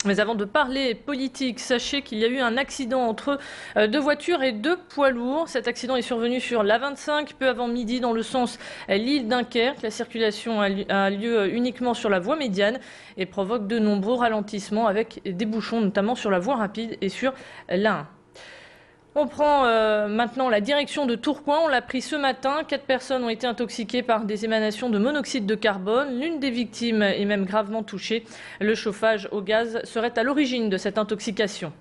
Mais avant de parler politique, sachez qu'il y a eu un accident entre deux voitures et deux poids lourds. Cet accident est survenu sur l'A25, peu avant midi, dans le sens Lille-Dunkerque. La circulation a lieu uniquement sur la voie médiane et provoque de nombreux ralentissements avec des bouchons, notamment sur la voie rapide et sur l'A1. On prend maintenant la direction de Tourcoing. On l'a pris ce matin. 4 personnes ont été intoxiquées par des émanations de monoxyde de carbone. L'une des victimes est même gravement touchée. Le chauffage au gaz serait à l'origine de cette intoxication.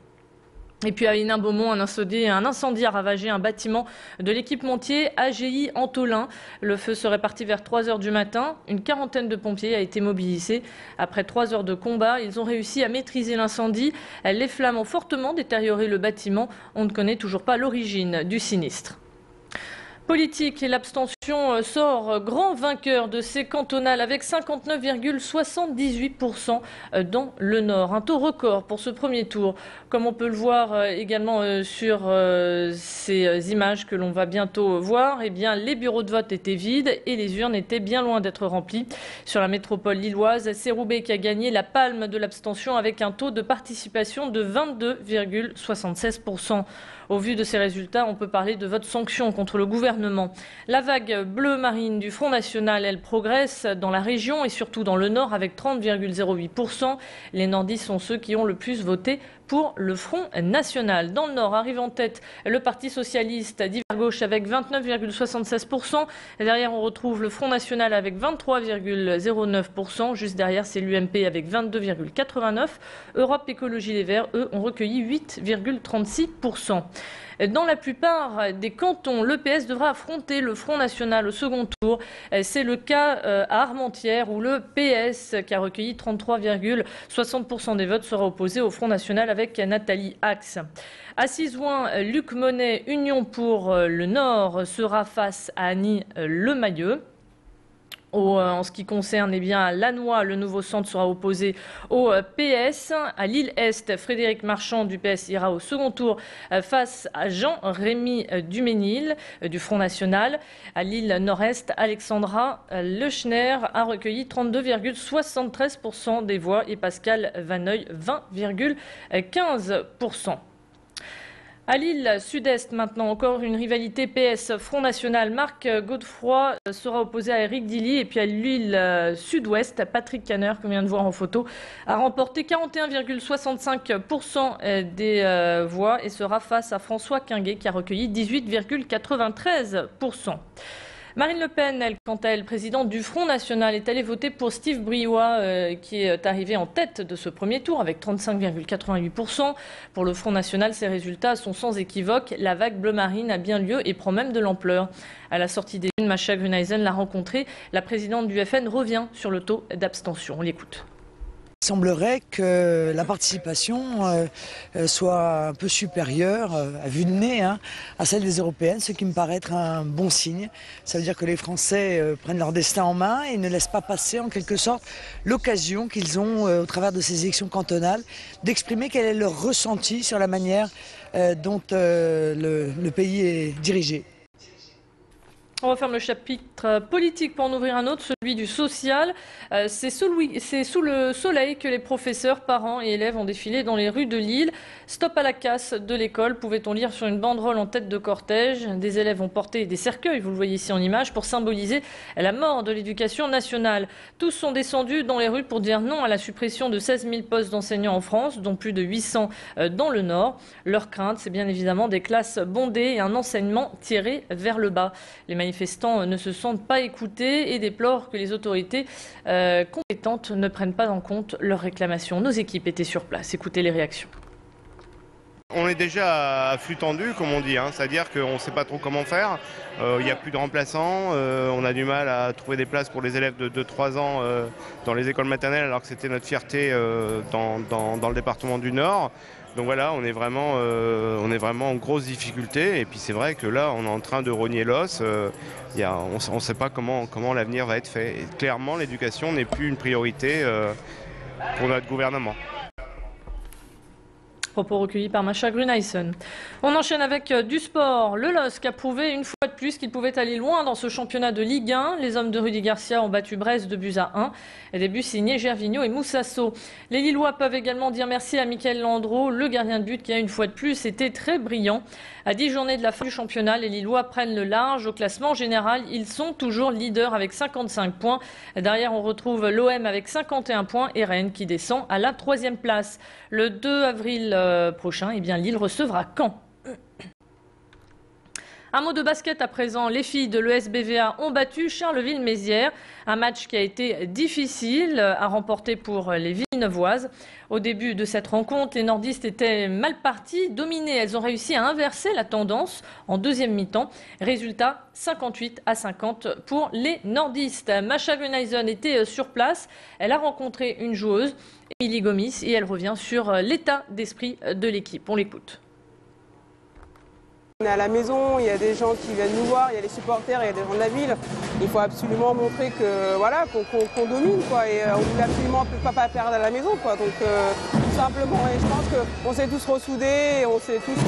Et puis à Hénin-Beaumont, un incendie a ravagé un bâtiment de l'équipementier AGI Antolin. Le feu serait parti vers 3 h du matin. Une quarantaine de pompiers a été mobilisée. Après 3 heures de combat, ils ont réussi à maîtriser l'incendie. Les flammes ont fortement détérioré le bâtiment. On ne connaît toujours pas l'origine du sinistre. Politique, et l'abstention sort grand vainqueur de ces cantonales avec 59,78% dans le Nord. Un taux record pour ce premier tour. Comme on peut le voir également sur ces images que l'on va bientôt voir, eh bien, les bureaux de vote étaient vides et les urnes étaient bien loin d'être remplies. Sur la métropole lilloise, c'est Roubaix qui a gagné la palme de l'abstention avec un taux de participation de 22,76%. Au vu de ces résultats, on peut parler de vote sanction contre le gouvernement. La vague bleu marine du Front National, elle progresse dans la région et surtout dans le Nord avec 30,08%. Les nordistes sont ceux qui ont le plus voté pour le Front National. Dans le Nord, arrive en tête le Parti Socialiste d'hiver gauche avec 29,76%. Derrière, on retrouve le Front National avec 23,09%. Juste derrière, c'est l'UMP avec 22,89%. Europe Écologie Les Verts, eux, ont recueilli 8,36%. Dans la plupart des cantons, le PS devra affronter le Front National au second tour. C'est le cas à Armentières où le PS, qui a recueilli 33,60% des votes, sera opposé au Front National avec Nathalie Axe. À Sizouin, Luc Monet, Union pour le Nord, sera face à Annie Lemayeux. En ce qui concerne Lannoy, le nouveau centre sera opposé au PS. À Lille-Est, Frédéric Marchand du PS ira au second tour face à Jean-Rémy Duménil du Front National. À Lille-Nord-Est, Alexandra Lechner a recueilli 32,73% des voix et Pascal Vanneuil 20,15%. À Lille Sud-Est maintenant, encore une rivalité PS-Front National. Marc Godefroy sera opposé à Éric Dilly. Et puis à Lille Sud-Ouest, Patrick Canner, qu'on vient de voir en photo, a remporté 41,65% des voix et sera face à François Quinguet qui a recueilli 18,93%. Marine Le Pen, elle, quant à elle, présidente du Front National, est allée voter pour Steve Briois, qui est arrivé en tête de ce premier tour avec 35,88%. Pour le Front National, ces résultats sont sans équivoque. La vague bleu marine a bien lieu et prend même de l'ampleur. À la sortie des unes, Masha Gruneisen l'a rencontrée. La présidente du FN revient sur le taux d'abstention. On l'écoute. Il semblerait que la participation soit un peu supérieure, à vue de nez, à celle des Européennes, ce qui me paraît être un bon signe. Ça veut dire que les Français prennent leur destin en main et ne laissent pas passer en quelque sorte l'occasion qu'ils ont, au travers de ces élections cantonales, d'exprimer quel est leur ressenti sur la manière dont le pays est dirigé. On referme le chapitre politique pour en ouvrir un autre, celui du social. C'est sous le soleil que les professeurs, parents et élèves ont défilé dans les rues de Lille. Stop à la casse de l'école, pouvait-on lire sur une banderole en tête de cortège. Des élèves ont porté des cercueils, vous le voyez ici en image, pour symboliser la mort de l'éducation nationale. Tous sont descendus dans les rues pour dire non à la suppression de 16 000 postes d'enseignants en France, dont plus de 800 dans le Nord. Leur crainte, c'est bien évidemment des classes bondées et un enseignement tiré vers le bas. Les manifestants ne se sentent pas écoutés et déplorent que les autorités compétentes ne prennent pas en compte leurs réclamations. Nos équipes étaient sur place. Écoutez les réactions. On est déjà à flux tendu, comme on dit, c'est-à-dire qu'on ne sait pas trop comment faire. Il n'y a plus de remplaçants, on a du mal à trouver des places pour les élèves de 2-3 ans dans les écoles maternelles, alors que c'était notre fierté dans le département du Nord. Donc voilà, on est vraiment en grosse difficulté. Et puis c'est vrai que là, on est en train de rogner l'os. On ne sait pas comment l'avenir va être fait. Et clairement, l'éducation n'est plus une priorité pour notre gouvernement. Propos recueillis par Masha Gruneisen. On enchaîne avec du sport. Le LOSC a prouvé une fois de plus qu'il pouvait aller loin dans ce championnat de Ligue 1. Les hommes de Rudy Garcia ont battu Brest 2-1. Des buts signés Gervinho et Moussasso. Les Lillois peuvent également dire merci à Michael Landreau, le gardien de but qui a une fois de plus été très brillant. À 10 journées de la fin du championnat, les Lillois prennent le large. Au classement général, ils sont toujours leaders avec 55 points. Derrière, on retrouve l'OM avec 51 points et Rennes qui descend à la 3e place. Le 2 avril prochain, Lille recevra Caen. Un mot de basket à présent. Les filles de l'ESBVA ont battu Charleville-Mézières. Un match qui a été difficile à remporter pour les Villeneuvoises. Au début de cette rencontre, les nordistes étaient mal partis, dominés. Elles ont réussi à inverser la tendance en deuxième mi-temps. Résultat 58-50 pour les nordistes. Masha Gruneisen était sur place. Elle a rencontré une joueuse, Émilie Gomis, et elle revient sur l'état d'esprit de l'équipe. On l'écoute. On est à la maison, il y a des gens qui viennent nous voir, il y a les supporters, il y a des gens de la ville. Il faut absolument montrer que voilà, qu'on domine quoi, et on ne voulait absolument pas perdre à la maison quoi. Donc tout simplement, et je pense qu'on s'est tous ressoudés, et on s'est tous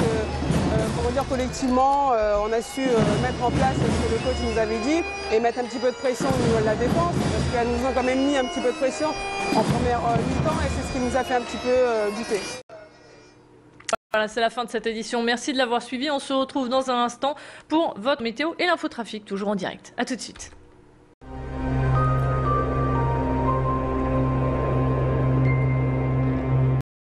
collectivement, on a su mettre en place ce que le coach nous avait dit et mettre un petit peu de pression au niveau de la défense parce qu'elle nous a quand même mis un petit peu de pression en première mi-temps et c'est ce qui nous a fait un petit peu douter. Voilà, c'est la fin de cette édition. Merci de l'avoir suivi. On se retrouve dans un instant pour votre météo et l'infotrafic, toujours en direct. A tout de suite.